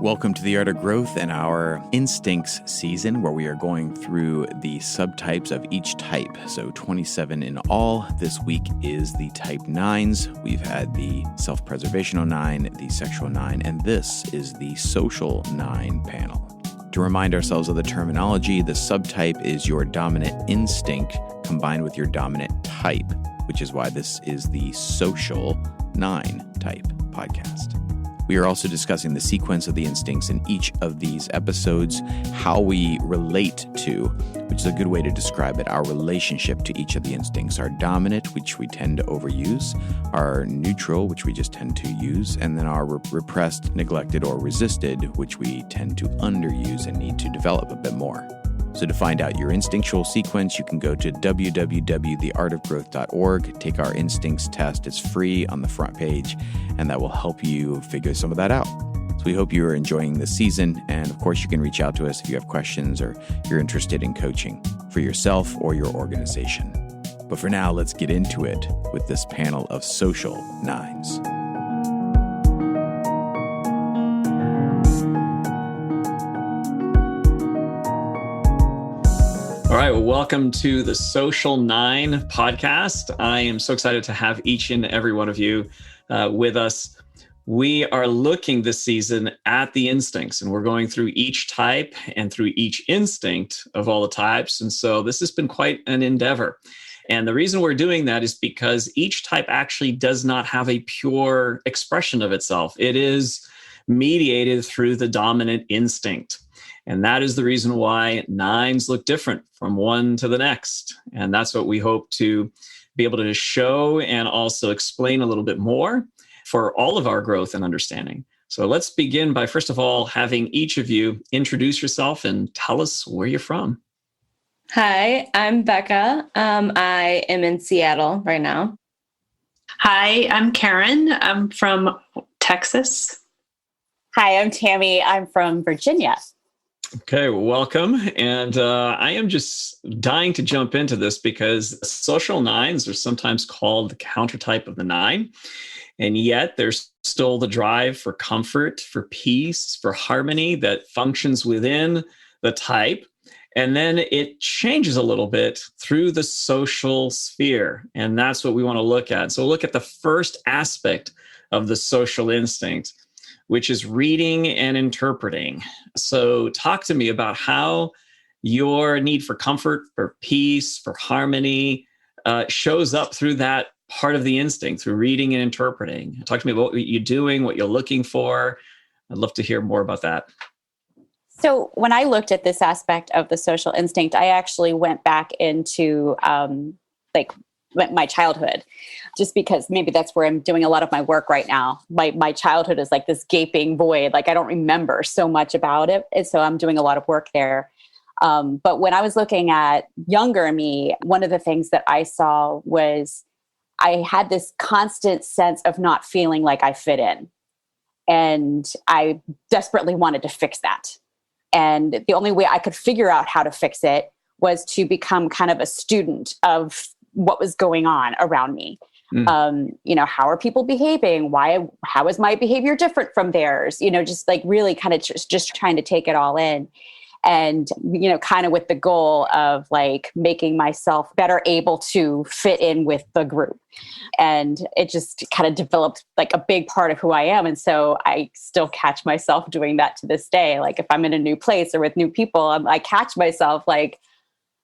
Welcome to the Art of Growth and our Instincts season, where we are going through the subtypes of each type. So 27 in all. This week is the type 9s. We've had the self-preservational 9, the sexual 9, and this is the social 9 panel. To remind ourselves of the terminology, the subtype is your dominant instinct combined with your dominant type, which is why this is the social 9 type podcast. We are also discussing the sequence of the instincts in each of these episodes, how we relate to, which is a good way to describe it, our relationship to each of the instincts. Our dominant, which we tend to overuse, our neutral, which we just tend to use, and then our repressed, neglected, or resisted, which we tend to underuse and need to develop a bit more. So to find out your instinctual sequence, you can go to www.theartofgrowth.org, take our instincts test. It's free on the front page, and that will help you figure some of that out. So we hope you are enjoying this season, and of course you can reach out to us if you have questions or you're interested in coaching for yourself or your organization. But for now, let's get into it with this panel of social 9s. All right, well, welcome to the Social 9 podcast. I am so excited to have each and every one of you with us. We are looking this season at the instincts, and we're going through each type and through each instinct of all the types. And so this has been quite an endeavor. And the reason we're doing that is because each type actually does not have a pure expression of itself. It is mediated through the dominant instinct. And that is the reason why 9s look different from one to the next. And that's what we hope to be able to show and also explain a little bit more for all of our growth and understanding. So let's begin by, first of all, having each of you introduce yourself and tell us where you're from. Hi, I'm Becca. I am in Seattle right now. Hi, I'm Karen. I'm from Texas. Hi, I'm Tammy. I'm from Virginia. Okay, well, welcome. And I am just dying to jump into this because social 9s are sometimes called the countertype of the 9. And yet there's still the drive for comfort, for peace, for harmony that functions within the type. And then it changes a little bit through the social sphere. And that's what we want to look at. So we'll look at the first aspect of the social instinct, which is reading and interpreting. So talk to me about how your need for comfort, for peace, for harmony shows up through that part of the instinct, through reading and interpreting. Talk to me about what you're doing, what you're looking for. I'd love to hear more about that. So when I looked at this aspect of the social instinct, I actually went back into my childhood, just because maybe that's where I'm doing a lot of my work right now. My childhood is like this gaping void. Like I don't remember so much about it. And so I'm doing a lot of work there. But when I was looking at younger me, one of the things that I saw was I had this constant sense of not feeling like I fit in. And I desperately wanted to fix that. And the only way I could figure out how to fix it was to become kind of a student of what was going on around me. How are people behaving? How is my behavior different from theirs? Just like really kind of just trying to take it all in. And, kind of with the goal of like making myself better able to fit in with the group. And it just kind of developed like a big part of who I am. And so I still catch myself doing that to this day. Like if I'm in a new place or with new people, I catch myself like,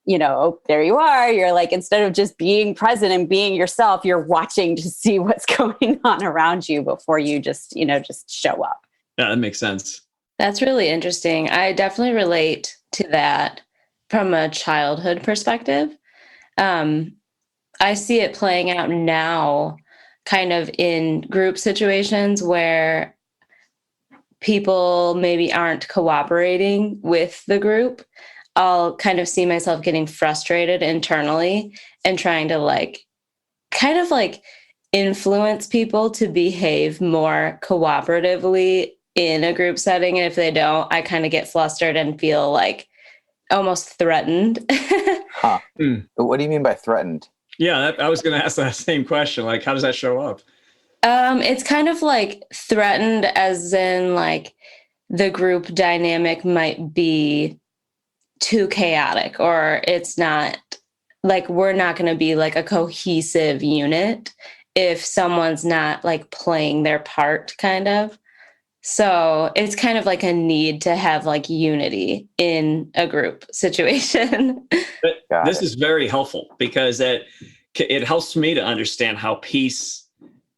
there you are. You're like, instead of just being present and being yourself, you're watching to see what's going on around you before you just show up. Yeah, that makes sense. That's really interesting. I definitely relate to that from a childhood perspective. I see it playing out now kind of in group situations where people maybe aren't cooperating with the group. I'll kind of see myself getting frustrated internally and trying to kind of influence people to behave more cooperatively in a group setting. And if they don't, I kind of get flustered and feel like almost threatened. Huh. What do you mean by threatened? Yeah, I was going to ask that same question. Like, how does that show up? It's kind of like threatened as in like the group dynamic might be too chaotic, or it's not like we're not going to be like a cohesive unit if someone's not like playing their part, kind of. So it's kind of like a need to have like unity in a group situation. But this is very helpful because it helps me to understand how peace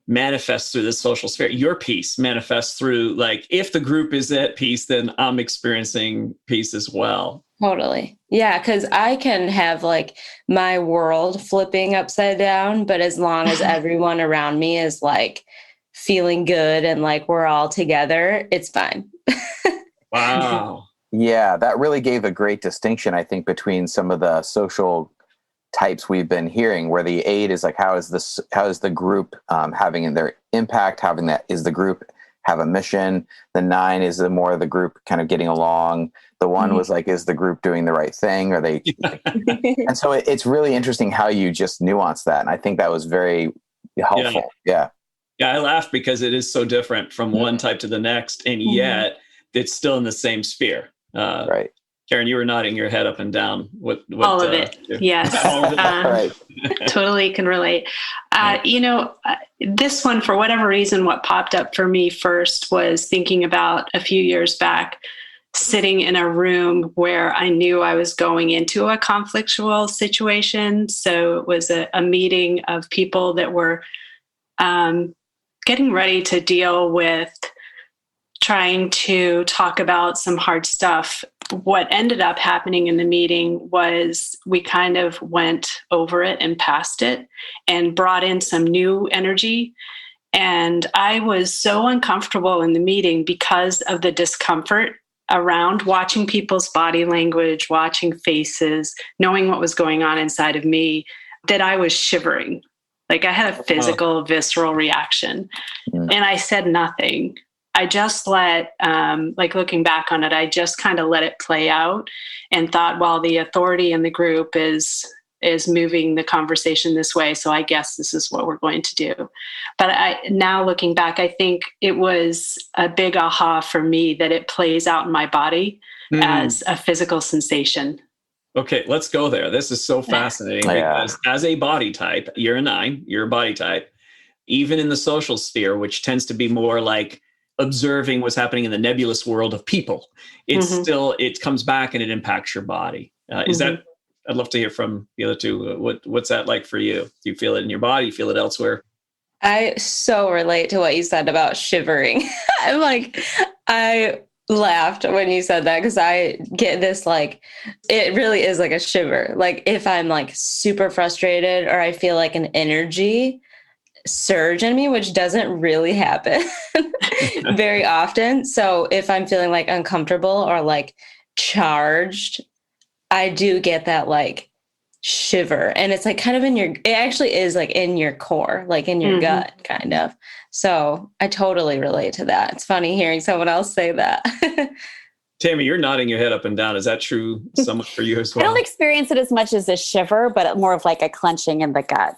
manifests through the social sphere. Your peace manifests through, like, if the group is at peace, then I'm experiencing peace as well. Totally. Yeah, because I can have like my world flipping upside down, but as long as everyone around me is like feeling good and like we're all together, it's fine. Wow. Yeah, that really gave a great distinction, I think, between some of the social types we've been hearing, where the 8 is like, how is the group having their impact, is the group have a mission? The 9 is the more of the group kind of getting along. The 1 was like, is the group doing the right thing? Are they? And so it's really interesting how you just nuance that. And I think that was very helpful. Yeah. Yeah, I laugh because it is so different from one type to the next, and yet it's still in the same sphere. Right. Karen, you were nodding your head up and down. What all of it. Yes. All of it? Right. Totally can relate. This one, for whatever reason, what popped up for me first was thinking about a few years back, sitting in a room where I knew I was going into a conflictual situation. So it was a meeting of people that were getting ready to deal with trying to talk about some hard stuff. What ended up happening in the meeting was we kind of went over it and past it and brought in some new energy. And I was so uncomfortable in the meeting because of the discomfort around watching people's body language, watching faces, knowing what was going on inside of me, that I was shivering. Like I had a physical, visceral reaction. And I said nothing. I just let, looking back on it, I just kind of let it play out and thought, well, the authority in the group is moving the conversation this way. So I guess this is what we're going to do. But now looking back, I think it was a big aha for me that it plays out in my body as a physical sensation. Okay, let's go there. This is so fascinating because as a body type, you're a 9, you're a body type, even in the social sphere, which tends to be more like observing what's happening in the nebulous world of people. It's still, it comes back and it impacts your body. Is that, I'd love to hear from the other two. What's that like for you? Do you feel it in your body? You feel it elsewhere? I so relate to what you said about shivering. I'm like, I laughed when you said that because I get this, like, it really is like a shiver. Like if I'm like super frustrated or I feel like an energy surge in me, which doesn't really happen very often. So if I'm feeling like uncomfortable or like charged, I do get that like shiver. And it's like kind of it actually is like in your core, like in your gut kind of. So I totally relate to that. It's funny hearing someone else say that. Tammy, you're nodding your head up and down. Is that true somewhat for you as well? I don't experience it as much as a shiver, but more of like a clenching in the gut.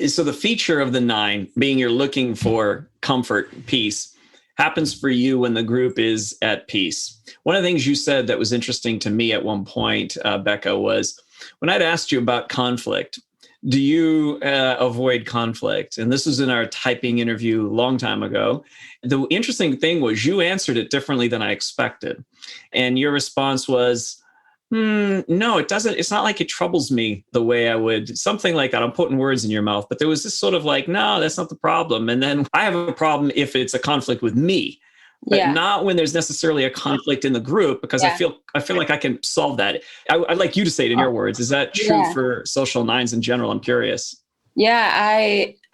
So the feature of the 9 being you're looking for comfort, peace, happens for you when the group is at peace. One of the things you said that was interesting to me at one point, Becca, was when I'd asked you about conflict, do you avoid conflict? And this was in our typing interview a long time ago. The interesting thing was you answered it differently than I expected. And your response was, no, it doesn't. It's not like it troubles me the way I would, something like that. I'm putting words in your mouth, but there was this sort of like, no, that's not the problem. And then I have a problem if it's a conflict with me, but not when there's necessarily a conflict in the group, because I feel like I can solve that. I'd like you to say it in your words. Is that true for social 9s in general? I'm curious. Yeah,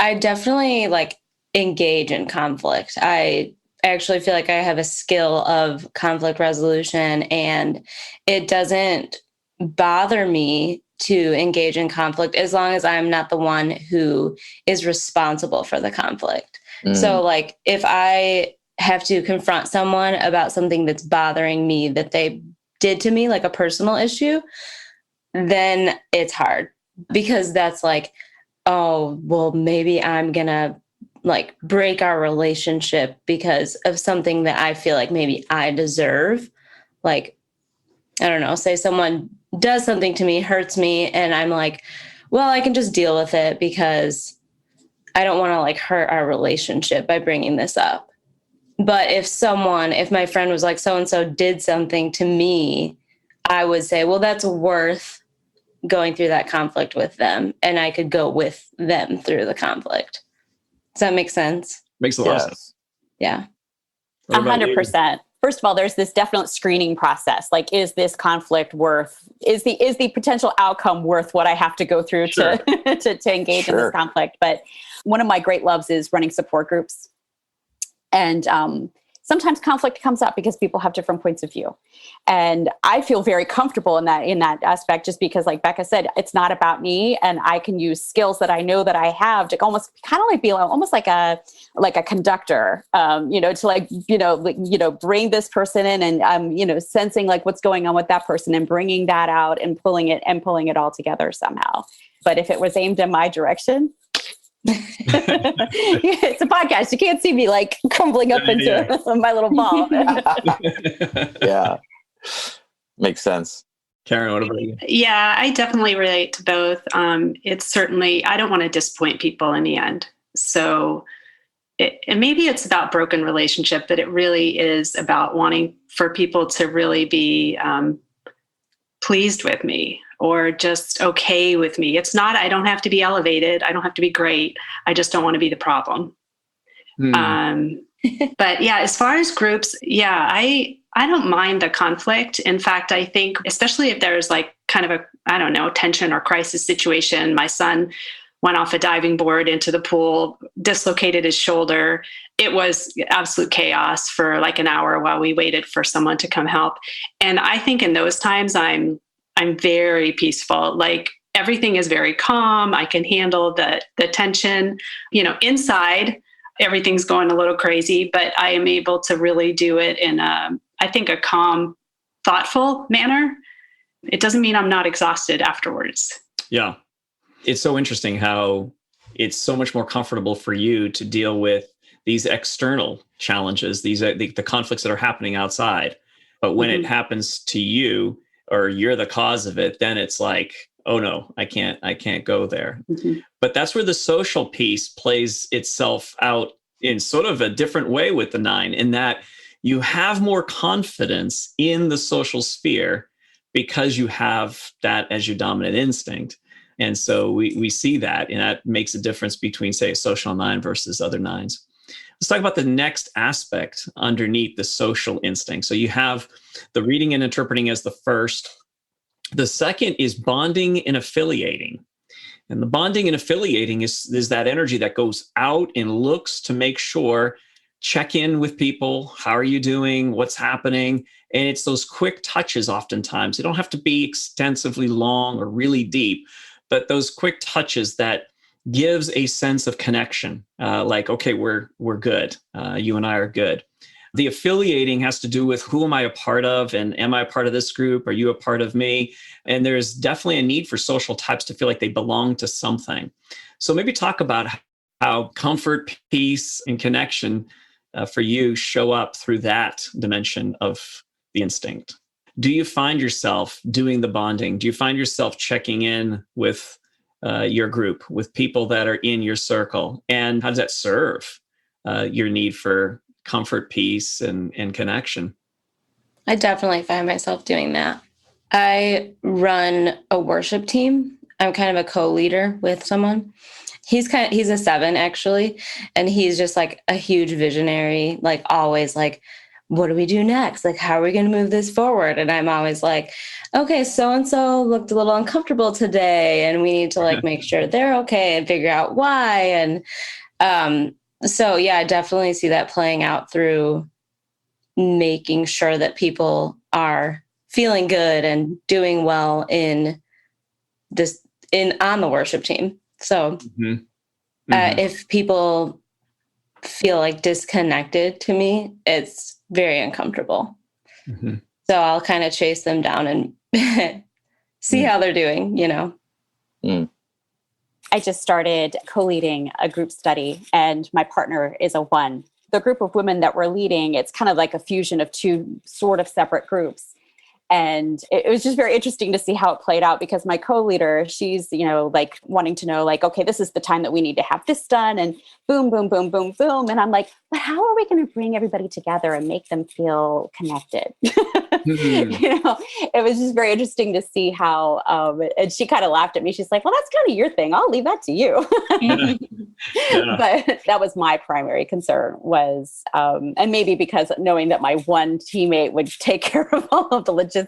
I definitely like engage in conflict. I actually feel like I have a skill of conflict resolution, and it doesn't bother me to engage in conflict as long as I'm not the one who is responsible for the conflict. So like if I have to confront someone about something that's bothering me that they did to me, like a personal issue, then it's hard because that's like, oh, well, maybe I'm gonna like break our relationship because of something that I feel like maybe I deserve. Like, I don't know, say someone does something to me, hurts me, and I'm like, well, I can just deal with it because I don't want to like hurt our relationship by bringing this up. But if my friend was like, so-and-so did something to me, I would say, well, that's worth going through that conflict with them. And I could go with them through the conflict. Does that make sense? Makes a lot of sense. Yeah. What about you? 100%. First of all, there's this definite screening process. Like, is this conflict is the potential outcome worth what I have to go through Sure. to engage in this conflict? But one of my great loves is running support groups. And sometimes conflict comes up because people have different points of view. And I feel very comfortable in that aspect, just because, like Becca said, it's not about me, and I can use skills that I know that I have to almost kind of like be almost like a conductor, to bring this person in, and sensing like what's going on with that person and bringing that out and pulling it all together somehow. But if it was aimed in my direction, it's a podcast. You can't see me like crumbling up into my little ball. Yeah. Makes sense. Karen, what about you? Yeah, I definitely relate to both. It's certainly, I don't want to disappoint people in the end. So and maybe it's about broken relationship, but it really is about wanting for people to really be pleased with me or just okay with me. It's not, I don't have to be elevated. I don't have to be great. I just don't want to be the problem. But yeah, as far as groups, I don't mind the conflict. In fact, I think, especially if there's like kind of a tension or crisis situation, my son went off a diving board into the pool, dislocated his shoulder. It was absolute chaos for like an hour while we waited for someone to come help. And I think in those times, I'm very peaceful. Like everything is very calm. I can handle the tension, inside everything's going a little crazy, but I am able to really do it in a calm, thoughtful manner. It doesn't mean I'm not exhausted afterwards. Yeah. It's so interesting how it's so much more comfortable for you to deal with these external challenges, these the conflicts that are happening outside. But when it happens to you or you're the cause of it, then it's like, oh no, I can't go there. But that's where the social piece plays itself out in sort of a different way with the 9, in that you have more confidence in the social sphere because you have that as your dominant instinct. And so we see that, and that makes a difference between, say, a social 9 versus other 9s. Let's talk about the next aspect underneath the social instinct. So you have the reading and interpreting as the first. The second is bonding and affiliating. And the bonding and affiliating is that energy that goes out and looks to make sure, check in with people. How are you doing? What's happening? And it's those quick touches oftentimes. They don't have to be extensively long or really deep, but those quick touches that gives a sense of connection. Like, okay, we're good. You and I are good. The affiliating has to do with who am I a part of, and am I a part of this group? Are you a part of me? And there's definitely a need for social types to feel like they belong to something. So maybe talk about how comfort, peace, and connection for you show up through that dimension of the instinct. Do you find yourself doing the bonding? Do you find yourself checking in with your group, with people that are in your circle? And how does that serve your need for comfort, peace, and connection? I definitely find myself doing that. I run a worship team. I'm kind of a co-leader with someone. He's a 7 actually. And he's just like a huge visionary, like always like, what do we do next? Like, how are we going to move this forward? And I'm always like, okay, so-and-so looked a little uncomfortable today, and we need to like make sure they're okay and figure out why. And so, yeah, I definitely see that playing out through making sure that people are feeling good and doing well on the worship team. So if people feel like disconnected to me, it's very uncomfortable. So I'll kind of chase them down and see how they're doing, I just started co-leading a group study, and my partner is a one. The group of women that we're leading, it's kind of like a fusion of two sort of separate groups. And it was just very interesting to see how it played out, because my co-leader, she's, like wanting to know, like, okay, this is the time that we need to have this done, and boom, boom, boom, boom, boom. And I'm like, but how are we going to bring everybody together and make them feel connected? It was just very interesting to see how, and she kind of laughed at me. She's like, well, that's kind of your thing. I'll leave that to you. Yeah. But that was my primary concern was, and maybe because knowing that my one teammate would take care of all of the logistics,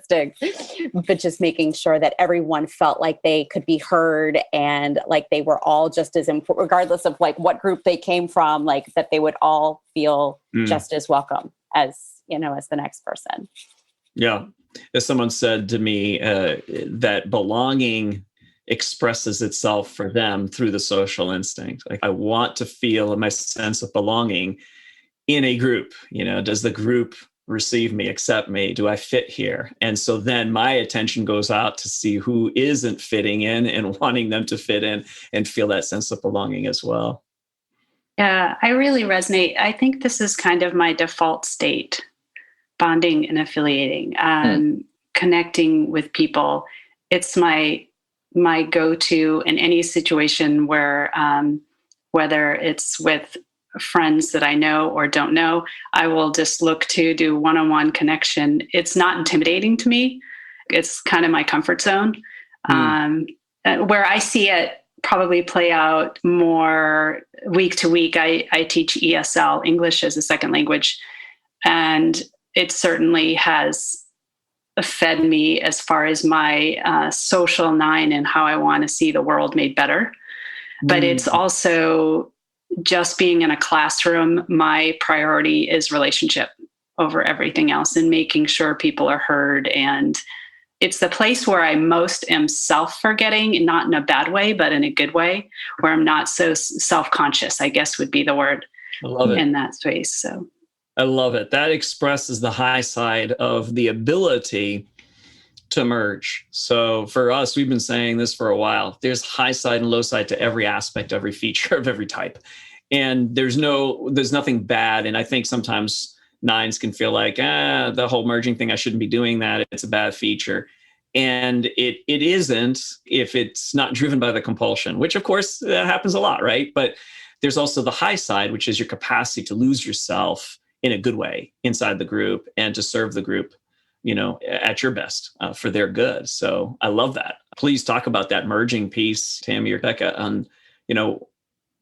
but just making sure that everyone felt like they could be heard and like they were all just as important, regardless of like what group they came from, like that they would all feel just as welcome as the next person. Yeah. As someone said to me, that belonging expresses itself for them through the social instinct. Like, I want to feel my sense of belonging in a group. Does the group receive me, accept me? Do I fit here? And so then my attention goes out to see who isn't fitting in and wanting them to fit in and feel that sense of belonging as well. Yeah, I really resonate. I think this is kind of my default state, bonding and affiliating, connecting with people. It's my go-to in any situation where, whether it's with friends that I know or don't know, I will just look to do one-on-one connection. It's not intimidating to me. It's kind of my comfort zone. Where I see it probably play out more week to week. I teach ESL, English as a second language, and it certainly has fed me as far as my social 9 and how I want to see the world made better. But it's also just being in a classroom. My priority is relationship over everything else, and making sure people are heard. And it's the place where I most am self-forgetting, not in a bad way, but in a good way, where I'm not so self-conscious, I guess would be the word. I love it. In that space. So I love it. That expresses the high side of the ability to merge. So for us, we've been saying this for a while. There's high side and low side to every aspect, every feature of every type. And there's nothing bad. And I think sometimes 9s can feel like, the whole merging thing, I shouldn't be doing that. It's a bad feature. And it isn't if it's not driven by the compulsion, which of course happens a lot, right? But there's also the high side, which is your capacity to lose yourself in a good way inside the group and to serve the group, at your best for their good. So I love that. Please talk about that merging piece, Tammy or Becca, on,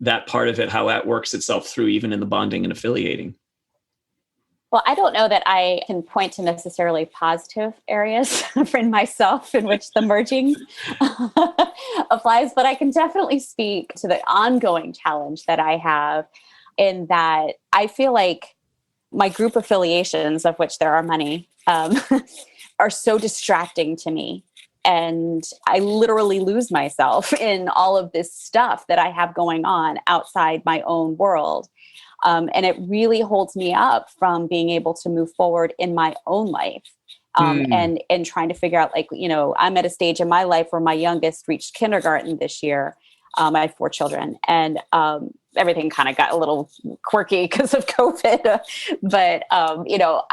that part of it, how that works itself through even in the bonding and affiliating. Well, I don't know that I can point to necessarily positive areas for myself in which the merging applies, but I can definitely speak to the ongoing challenge that I have in that I feel like my group affiliations, of which there are many, are so distracting to me. And I literally lose myself in all of this stuff that I have going on outside my own world. And it really holds me up from being able to move forward in my own life. And trying to figure out, I'm at a stage in my life where my youngest reached kindergarten this year. I have 4 children, and everything kind of got a little quirky because of COVID. But,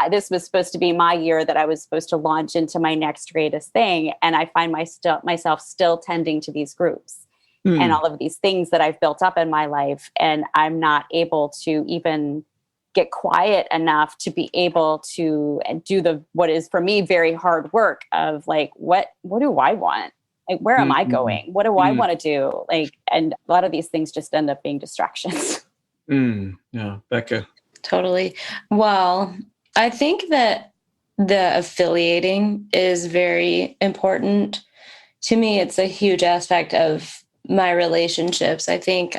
this was supposed to be my year that I was supposed to launch into my next greatest thing. And I find myself still tending to these groups and all of these things that I've built up in my life. And I'm not able to even get quiet enough to be able to do what is for me very hard work of like, what do I want? Like, where am I going? What do I want to do? And a lot of these things just end up being distractions. Yeah, Becca. Totally. Well, I think that the affiliating is very important. To me, it's a huge aspect of my relationships. I think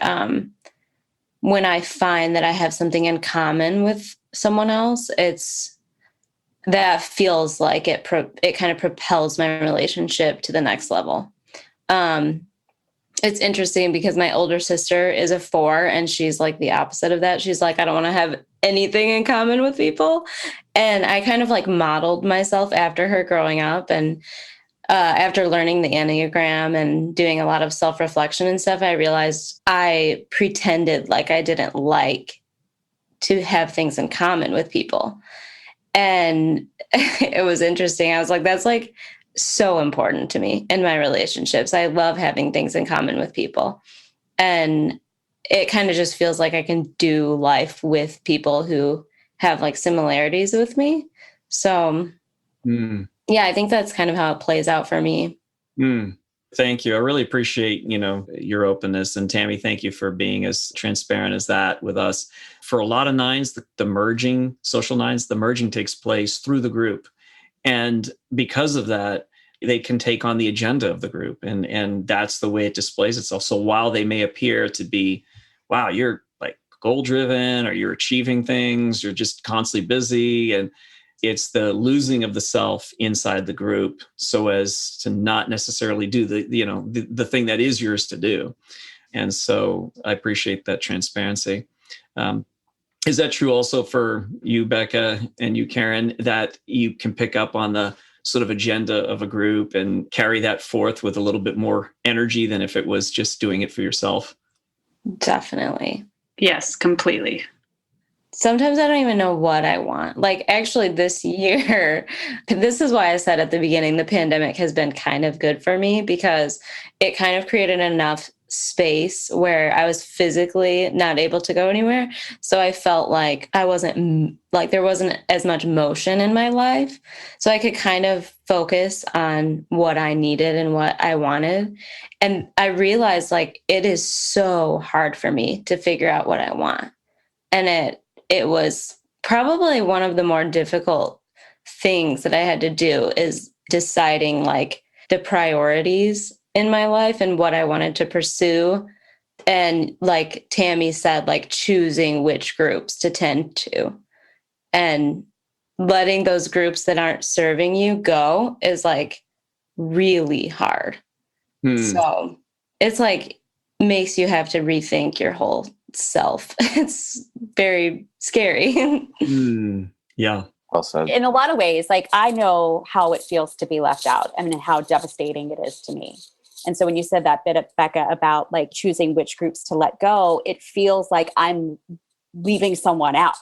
when I find that I have something in common with someone else, that feels like it kind of propels my relationship to the next level. It's interesting because my older sister is a 4 and she's like the opposite of that. She's like, I don't want to have anything in common with people. And I kind of like modeled myself after her growing up. And after learning the Enneagram and doing a lot of self-reflection and stuff, I realized I pretended like I didn't like to have things in common with people. And it was interesting. I was like, that's like so important to me in my relationships. I love having things in common with people. And it kind of just feels like I can do life with people who have like similarities with me. So yeah, I think that's kind of how it plays out for me. Thank you. I really appreciate, your openness. And Tammy, thank you for being as transparent as that with us. For a lot of nines, the merging, social nines, the merging takes place through the group. And because of that, they can take on the agenda of the group. And that's the way it displays itself. So while they may appear to be, wow, you're like goal driven, or you're achieving things, you're just constantly busy, and it's the losing of the self inside the group so as to not necessarily do the thing that is yours to do. And so I appreciate that transparency. Is that true also for you, Becca, and you, Karen, that you can pick up on the sort of agenda of a group and carry that forth with a little bit more energy than if it was just doing it for yourself? Definitely. Yes, completely. Sometimes I don't even know what I want. Like actually this year, this is why I said at the beginning, the pandemic has been kind of good for me because it kind of created enough space where I was physically not able to go anywhere. So I felt like there wasn't as much motion in my life. So I could kind of focus on what I needed and what I wanted. And I realized like it is so hard for me to figure out what I want. And it was probably one of the more difficult things that I had to do is deciding like the priorities in my life and what I wanted to pursue. And like Tammy said, like choosing which groups to tend to and letting those groups that aren't serving you go is like really hard. So it's like makes you have to rethink your whole self. It's very scary. Yeah. Well said. In a lot of ways, like I know how it feels to be left out and how devastating it is to me. And so when you said that bit, Becca, about like choosing which groups to let go, it feels like I'm leaving someone out.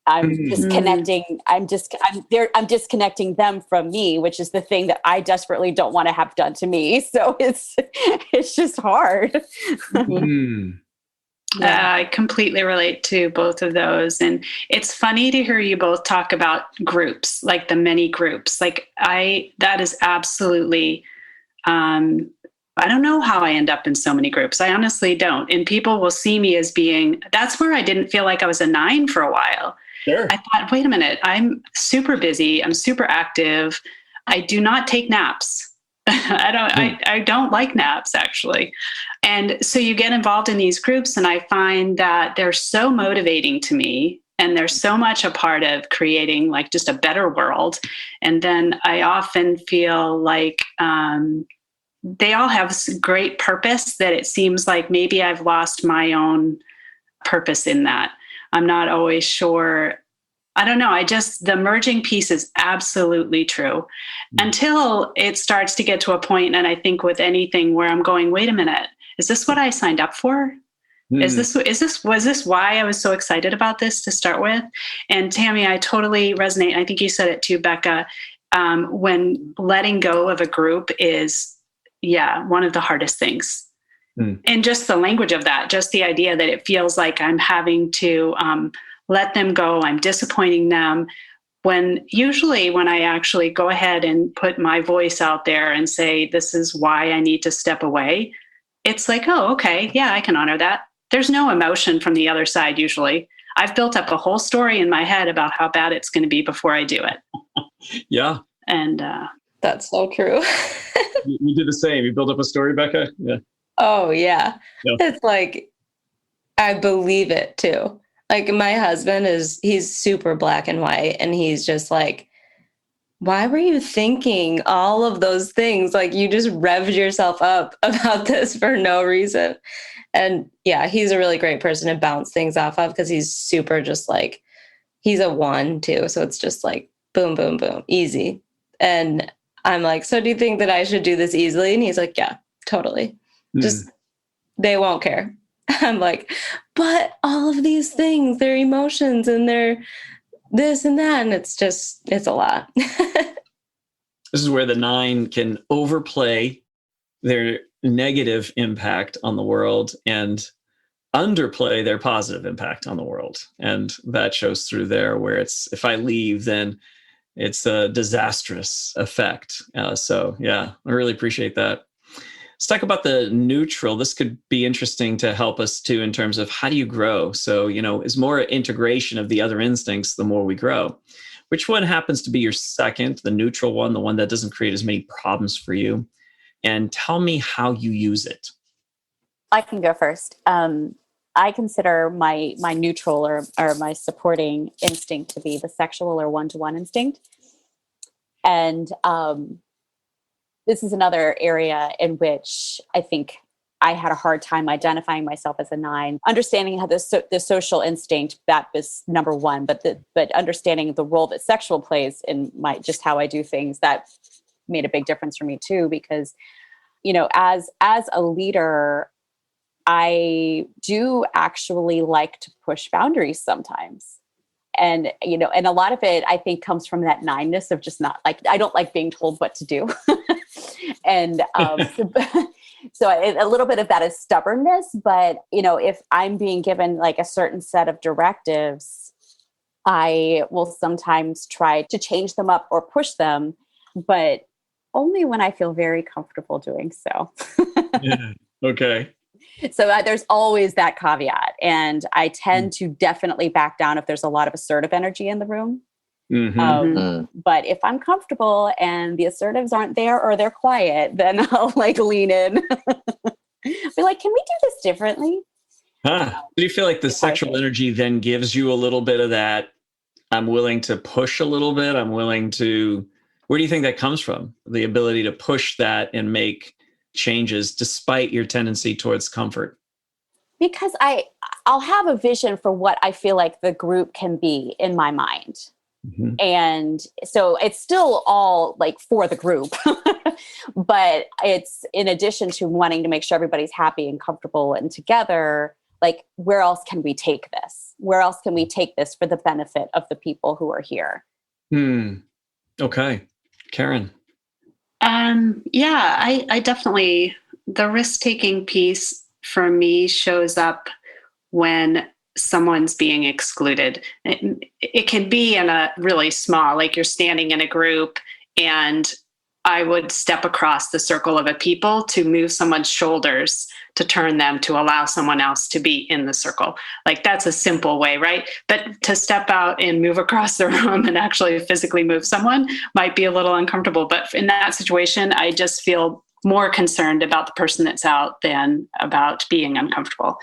I'm disconnecting. I'm disconnecting them from me, which is the thing that I desperately don't want to have done to me. So it's just hard. I completely relate to both of those. And it's funny to hear you both talk about groups, like the many groups. Like that is absolutely, I don't know how I end up in so many groups. I honestly don't. And people will see me as being, that's where I didn't feel like I was a 9 for a while. Sure. I thought, wait a minute, I'm super busy. I'm super active. I do not take naps. I don't like naps actually. And so you get involved in these groups and I find that they're so motivating to me and they're so much a part of creating like just a better world. And then I often feel like they all have great purpose that it seems like maybe I've lost my own purpose in that. I'm not always sure. I don't know. The merging piece is absolutely true until it starts to get to a point. And I think with anything where I'm going, wait a minute, is this what I signed up for? Was this why I was so excited about this to start with? And Tammy, I totally resonate. I think you said it too, Becca, when letting go of a group is, one of the hardest things. And just the language of that, just the idea that it feels like I'm having to, let them go. I'm disappointing them. When I actually go ahead and put my voice out there and say, this is why I need to step away, it's like, oh, okay. Yeah, I can honor that. There's no emotion from the other side. Usually I've built up a whole story in my head about how bad it's going to be before I do it. Yeah. And that's so true. You did the same. You built up a story, Becca? Yeah. Oh yeah. It's like, I believe it too. Like my husband he's super black and white and he's just like, why were you thinking all of those things? Like you just revved yourself up about this for no reason. And yeah, he's a really great person to bounce things off of because he's super just like, he's a 1 too. So it's just like boom, boom, boom, easy. And I'm like, so do you think that I should do this easily? And he's like, yeah, totally. Just, they won't care. I'm like, but all of these things, their emotions and their this and that. And it's a lot. This is where the 9 can overplay their negative impact on the world and underplay their positive impact on the world. And that shows through there, where it's, if I leave, then it's a disastrous effect. So yeah, I really appreciate that. Let's talk about the neutral. This could be interesting to help us too, in terms of how do you grow? So, is more integration of the other instincts, the more we grow. Which one happens to be your second, the neutral one, the one that doesn't create as many problems for you? And tell me how you use it. I can go first. I consider my neutral or my supporting instinct to be the sexual or one-to-one instinct. And this is another area in which I think I had a hard time identifying myself as a 9, understanding how the social instinct, that was number one, but understanding the role that sexual plays in just how I do things, that made a big difference for me too, because, as a leader, I do actually like to push boundaries sometimes. And, and a lot of it, I think, comes from that 9ness of just not like, I don't like being told what to do. And so a little bit of that is stubbornness. But, if I'm being given like a certain set of directives, I will sometimes try to change them up or push them, but only when I feel very comfortable doing so. Yeah. Okay. So there's always that caveat. And I tend to definitely back down if there's a lot of assertive energy in the room. But if I'm comfortable and the assertives aren't there or they're quiet, then I'll like lean in. Be like, can we do this differently? Do you feel like the sexual energy then gives you a little bit of that? I'm willing to push a little bit. Where do you think that comes from? The ability to push that and make changes despite your tendency towards comfort? Because I'll have a vision for what I feel like the group can be in my mind. Mm-hmm. And so it's still all like for the group, but it's in addition to wanting to make sure everybody's happy and comfortable and together, like where else can we take this? Where else can we take this for the benefit of the people who are here? Okay. Karen. Yeah, I definitely, the risk-taking piece for me shows up when someone's being excluded. It can be in a really small, like you're standing in a group and I would step across the circle of a people to move someone's shoulders to turn them to allow someone else to be in the circle. Like that's a simple way, right? But to step out and move across the room and actually physically move someone might be a little uncomfortable. But in that situation, I just feel more concerned about the person that's out than about being uncomfortable.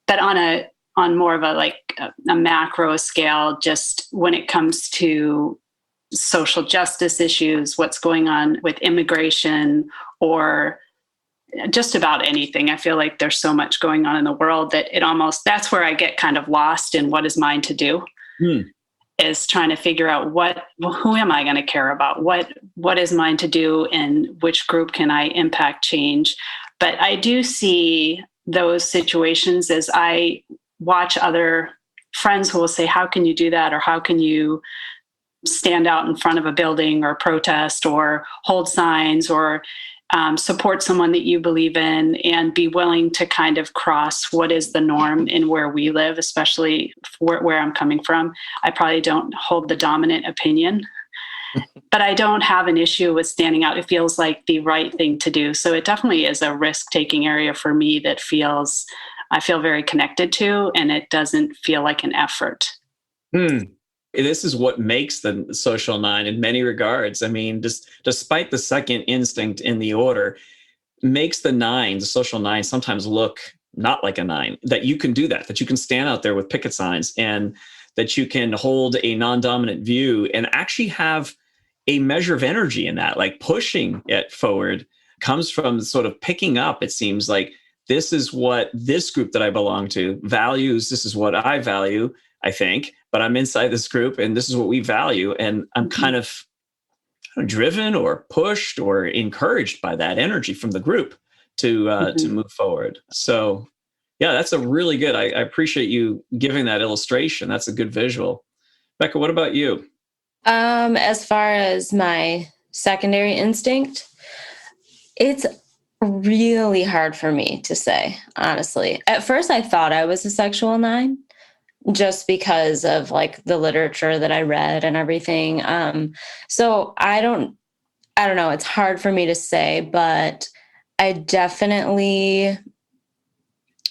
But on more of a macro scale, just when it comes to social justice issues, what's going on with immigration, or just about anything. I feel like there's so much going on in the world that that's where I get kind of lost in what is mine to do, is trying to figure out who am I going to care about? What is mine to do, and which group can I impact change? But I do see those situations as I watch other friends who will say, how can you do that? Or how can you stand out in front of a building or protest or hold signs or support someone that you believe in, and be willing to kind of cross what is the norm in where we live, especially where I'm coming from. I probably don't hold the dominant opinion, but I don't have an issue with standing out. It feels like the right thing to do. So it definitely is a risk-taking area for me that I feel very connected to, and it doesn't feel like an effort. This is what makes the social 9 in many regards. I mean, despite the second instinct in the order, makes the social 9 sometimes look not like a 9, that you can do that you can stand out there with picket signs, and that you can hold a non-dominant view and actually have a measure of energy in that, like pushing it forward comes from sort of picking up. It seems like this is what this group that I belong to values. This is what I value, I think, but I'm inside this group and this is what we value. And I'm kind of, driven or pushed or encouraged by that energy from the group to move forward. So yeah, that's a really good, I appreciate you giving that illustration. That's a good visual. Becca, what about you? As far as my secondary instinct, it's really hard for me to say, honestly. At first, I thought I was a sexual 9 just because of like the literature that I read and everything. So I don't know. It's hard for me to say, but I definitely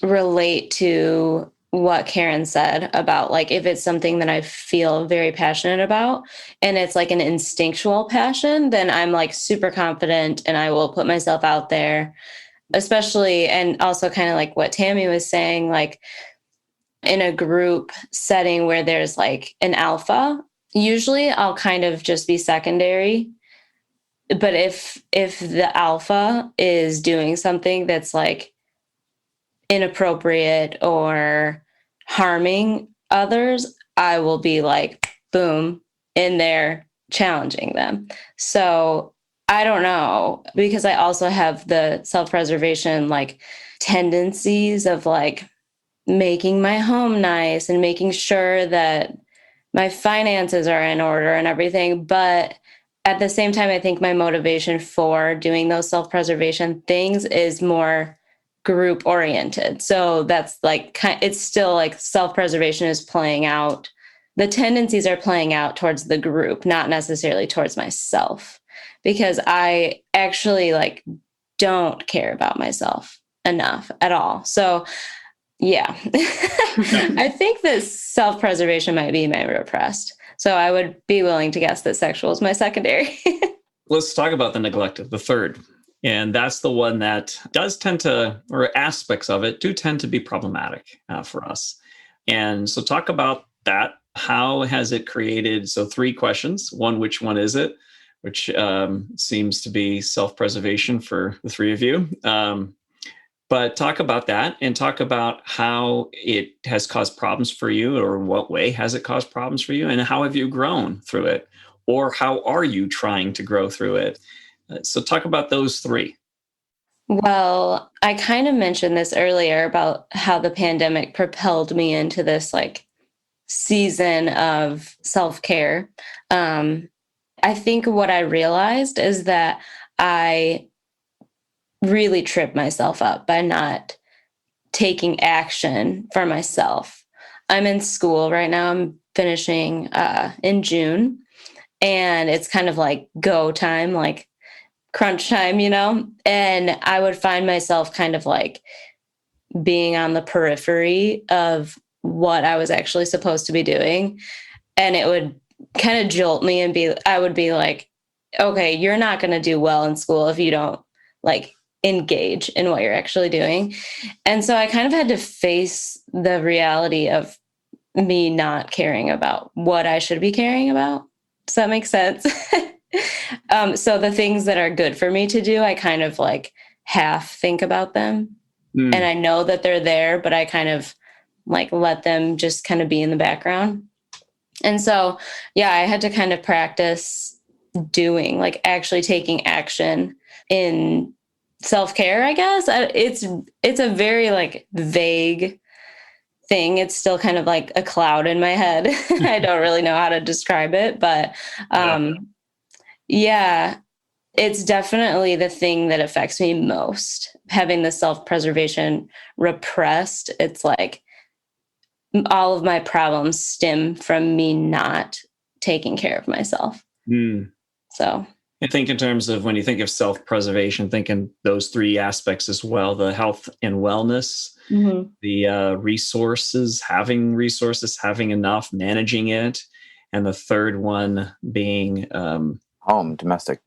relate to what Karen said about like if it's something that I feel very passionate about and it's like an instinctual passion, then I'm like super confident and I will put myself out there, especially, and also kind of like what Tammy was saying, like in a group setting where there's like an alpha, usually I'll kind of just be secondary. But if the alpha is doing something that's like inappropriate or harming others, I will be like, boom, in there challenging them. So I don't know, because I also have the self-preservation like tendencies of like making my home nice and making sure that my finances are in order and everything. But at the same time, I think my motivation for doing those self-preservation things is more group oriented. So that's like, it's still like self-preservation is playing out. The tendencies are playing out towards the group, not necessarily towards myself, because I actually like don't care about myself enough at all. So yeah, I think that self-preservation might be my repressed. So I would be willing to guess that sexual is my secondary. Let's talk about the neglected, the third. And that's the one that does tend to, or aspects of it do tend to be problematic for us. And so talk about that. How has it created? So 3 questions. One, which one is it? Which seems to be self-preservation for the 3 of you. But talk about that and talk about how it has caused problems for you, or in what way has it caused problems for you, and how have you grown through it, or how are you trying to grow through it? So talk about those 3. Well, I kind of mentioned this earlier about how the pandemic propelled me into this like season of self-care. I think what I realized is that I really tripped myself up by not taking action for myself. I'm in school right now. I'm finishing in June, and it's kind of like go time, like crunch time, you know? And I would find myself kind of like being on the periphery of what I was actually supposed to be doing. And it would kind of jolt me and I would be like, okay, you're not going to do well in school if you don't like engage in what you're actually doing. And so I kind of had to face the reality of me not caring about what I should be caring about. Does that make sense? So the things that are good for me to do, I kind of like half think about them. And I know that they're there, but I kind of like let them just kind of be in the background. And so, yeah, I had to kind of practice doing, like actually taking action in self-care, I guess. It's a very like vague thing. It's still kind of like a cloud in my head. I don't really know how to describe it, but yeah, it's definitely the thing that affects me most. Having the self-preservation repressed, it's like all of my problems stem from me not taking care of myself. So I think in terms of when you think of self-preservation, think in those 3 aspects as well: the health and wellness, the resources, having enough, managing it, and the third one being home, domestic.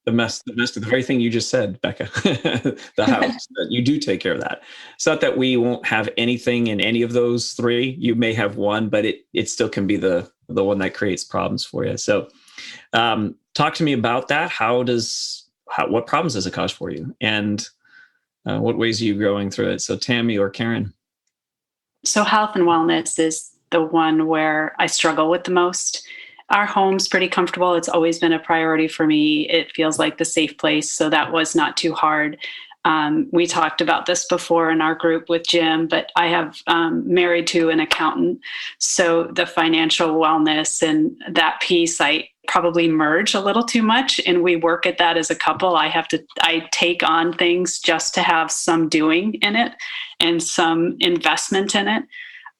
The very thing you just said, Becca, the house, that you do take care of that. It's not that we won't have anything in any of those 3. You may have one, but it still can be the one that creates problems for you. So talk to me about that. What problems does it cause for you? And what ways are you growing through it? So Tammy or Karen? So health and wellness is the one where I struggle with the most. our home's pretty comfortable. It's always been a priority for me. It feels like the safe place. So that was not too hard. We talked about this before in our group with Jim, but I have married to an accountant. So the financial wellness and that piece, I probably merge a little too much, and we work at that as a couple. I take on things just to have some doing in it and some investment in it.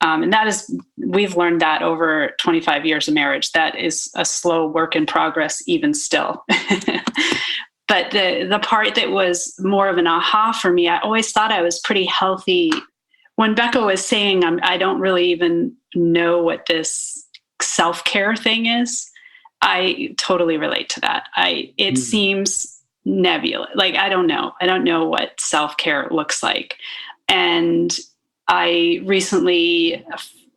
And we've learned that over 25 years of marriage. That is a slow work in progress, even still. But the part that was more of an aha for me, I always thought I was pretty healthy. When Becca was saying, I don't really even know what this self-care thing is, I totally relate to that. It seems nebulous. Like, I don't know. I don't know what self-care looks like. And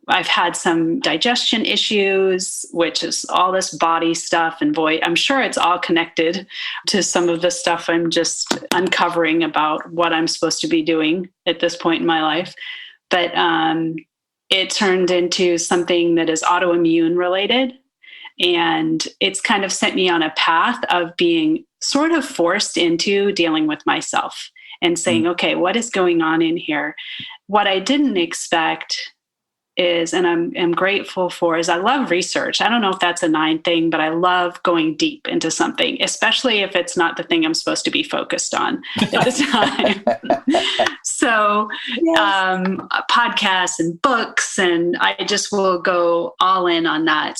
I've had some digestion issues, which is all this body stuff and I'm sure it's all connected to some of the stuff I'm just uncovering about what I'm supposed to be doing at this point in my life. But it turned into something that is autoimmune related. And it's kind of sent me on a path of being sort of forced into dealing with myself and saying, okay, what is going on in here? What I didn't expect is, and I'm grateful for, is I love research. I don't know if that's a 9 thing, but I love going deep into something, especially if it's not the thing I'm supposed to be focused on at the time. So podcasts and books, and I just will go all in on that.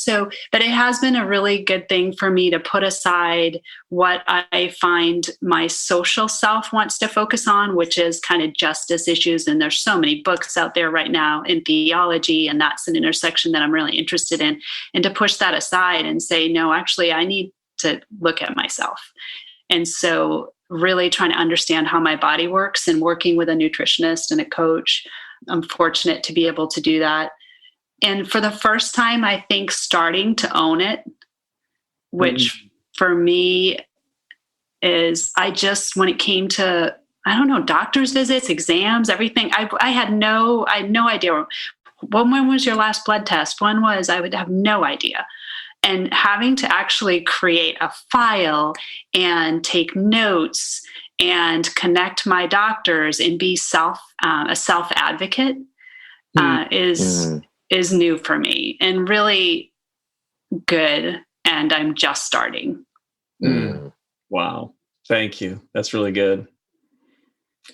But it has been a really good thing for me to put aside what I find my social self wants to focus on, which is kind of justice issues. And there's so many books out there right now in theology, and that's an intersection that I'm really interested in. And to push that aside and say, no, actually, I need to look at myself. And so really trying to understand how my body works and working with a nutritionist and a coach. I'm fortunate to be able to do that. And for the first time, I think starting to own it, which for me is when it came to, I don't know, doctor's visits, exams, everything, I had no idea. When was your last blood test? I would have no idea. And having to actually create a file and take notes and connect my doctors and be a self advocate is new for me and really good. And I'm just starting. Wow. Thank you. That's really good.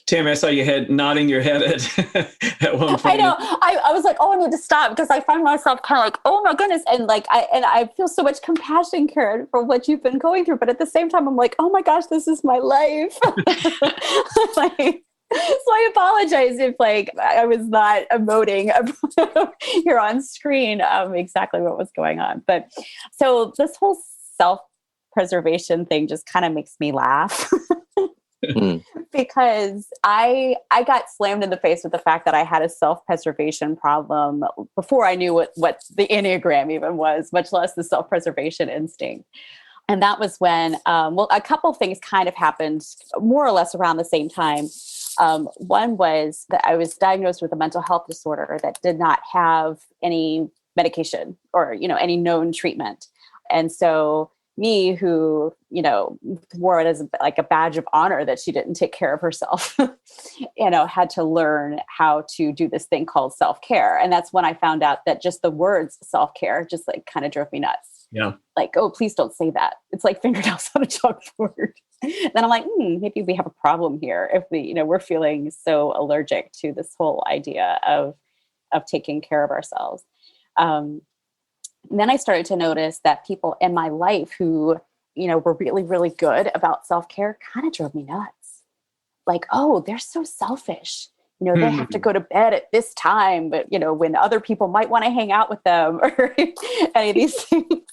Tammy, I saw you nodding your head at one point. I know. I was like, oh, I need to stop, because I find myself kind of like, oh my goodness. And like, I feel so much compassion, Karen, for what you've been going through. But at the same time, I'm like, oh my gosh, this is my life. So I apologize if I was not emoting here on screen exactly what was going on. But so this whole self-preservation thing just kind of makes me laugh. Because I got slammed in the face with the fact that I had a self-preservation problem before I knew what the Enneagram even was, much less the self-preservation instinct. And that was when, a couple of things kind of happened more or less around the same time. One was that I was diagnosed with a mental health disorder that did not have any medication or, any known treatment. And so me, who, wore it as a badge of honor that she didn't take care of herself, had to learn how to do this thing called self-care. And that's when I found out that just the words self-care just kind of drove me nuts. Yeah. Oh, please don't say that. It's like fingernails on a chalkboard. Then I'm like, maybe we have a problem here if we're feeling so allergic to this whole idea of taking care of ourselves. And then I started to notice that people in my life who, were really, really good about self-care kind of drove me nuts. Oh, they're so selfish. They have to go to bed at this time, but, when other people might want to hang out with them or any of these things.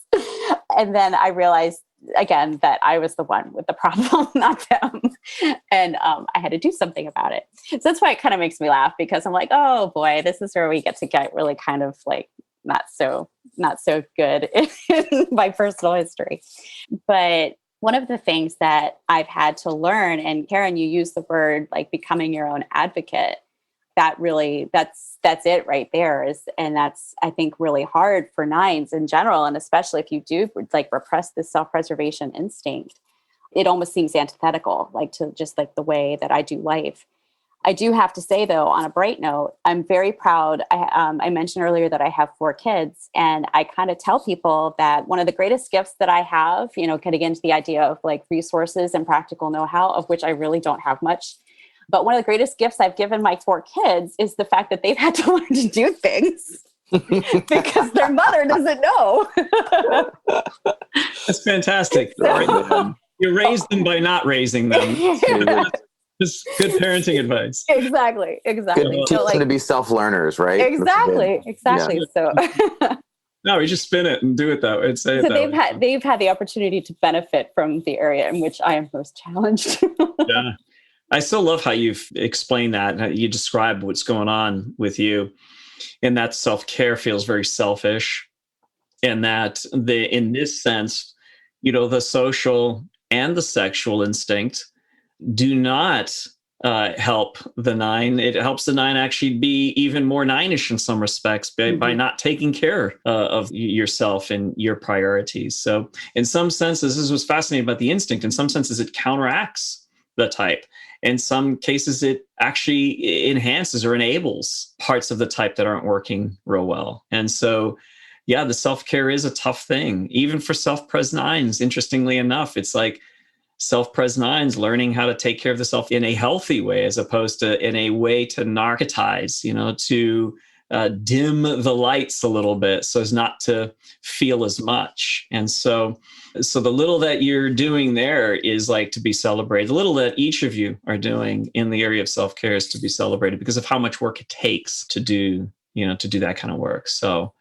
And then I realized, again, that I was the one with the problem, not them. And I had to do something about it. So that's why it kind of makes me laugh, because I'm like, oh boy, this is where we get to get really kind of not so good in my personal history. But one of the things that I've had to learn, and Karen, you use the word becoming your own advocate. that's it right there and that's, I think, really hard for 9s in general. And especially if you do like repress this self-preservation instinct, it almost seems antithetical, like to just like the way that I do life. I do have to say, though, on a bright note, I'm very proud. I mentioned earlier that I have 4 kids, and I kind of tell people that one of the greatest gifts that I have, getting into the idea of like resources and practical know-how, of which I really don't have much. But one of the greatest gifts I've given my 4 kids is the fact that they've had to learn to do things because their mother doesn't know. That's fantastic. You raised them by not raising them. Just good parenting advice. Exactly. Teach them to be self-learners, right? Exactly. Yeah. So no, we just spin it and do it that way. They've had the opportunity to benefit from the area in which I am most challenged. Yeah. I still love how you've explained that, how you describe what's going on with you, and that self-care feels very selfish, and that in this sense, the social and the sexual instinct do not help the 9. It helps the 9 actually be even more 9ish in some respects by not taking care of yourself and your priorities. So in some senses, this was fascinating about the instinct. In some senses, it counteracts the type. In some cases, it actually enhances or enables parts of the type that aren't working real well. And so, yeah, the self-care is a tough thing, even for self-pres 9s. Interestingly enough, it's like self-pres 9s learning how to take care of the self in a healthy way, as opposed to in a way to narcotize, to dim the lights a little bit so as not to feel as much. And so the little that you're doing there is like to be celebrated. The little that each of you are doing in the area of self-care is to be celebrated because of how much work it takes to do that kind of work. So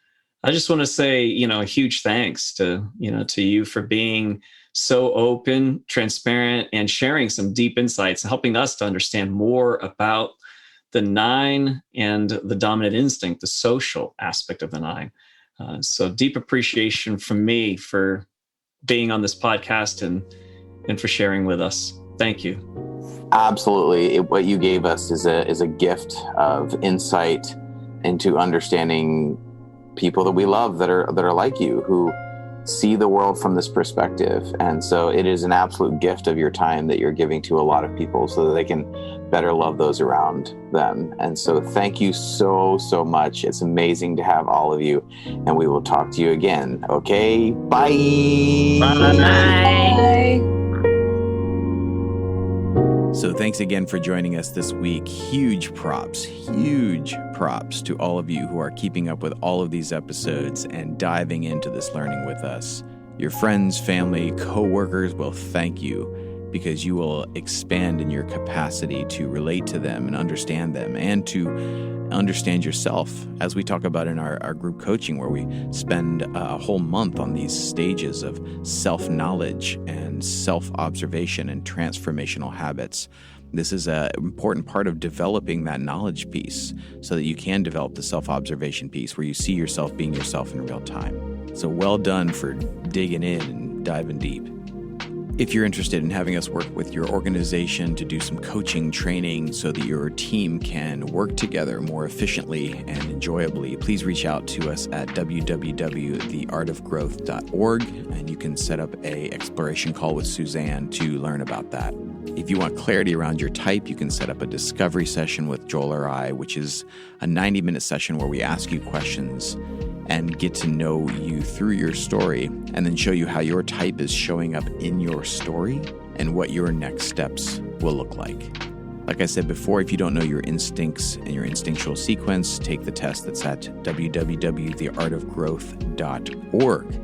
I just want to say, a huge thanks to you for being so open, transparent, and sharing some deep insights and helping us to understand more about the 9 and the dominant instinct, the social aspect of the 9. So deep appreciation from me for being on this podcast and for sharing with us. Thank you. Absolutely. What you gave us is a gift of insight into understanding people that we love that are like you, who see the world from this perspective. And so it is an absolute gift of your time that you're giving to a lot of people so that they can better love those around them. And so thank you so, so much. It's amazing to have all of you, and we will talk to you again. Okay. Bye. Bye. So thanks again for joining us this week. Huge props to all of you who are keeping up with all of these episodes and diving into this learning with us. Your friends, family, co-workers will thank you, because you will expand in your capacity to relate to them and understand them, and to understand yourself, as we talk about in our group coaching, where we spend a whole month on these stages of self-knowledge and self-observation and transformational habits. This is an important part of developing that knowledge piece so that you can develop the self-observation piece where you see yourself being yourself in real time. So well done for digging in and diving deep. If you're interested in having us work with your organization to do some coaching training so that your team can work together more efficiently and enjoyably, please reach out to us at www.theartofgrowth.org, and you can set up an exploration call with Suzanne to learn about that. If you want clarity around your type, you can set up a discovery session with Joel or I, which is a 90-minute session where we ask you questions and get to know you through your story, and then show you how your type is showing up in your story and what your next steps will look like. Like I said before, if you don't know your instincts and your instinctual sequence, take the test that's at www.theartofgrowth.org.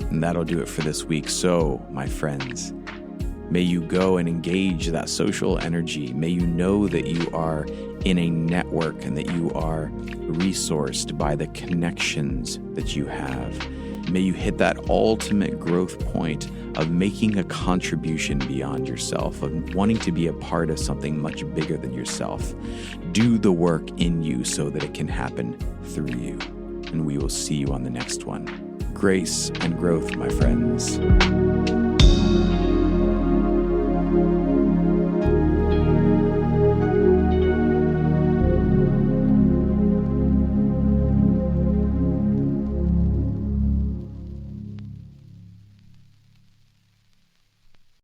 And that'll do it for this week. So, my friends, may you go and engage that social energy. May you know that you are in a network and that you are resourced by the connections that you have. May you hit that ultimate growth point of making a contribution beyond yourself, of wanting to be a part of something much bigger than yourself. Do the work in you so that it can happen through you. And we will see you on the next one. Grace and growth, my friends.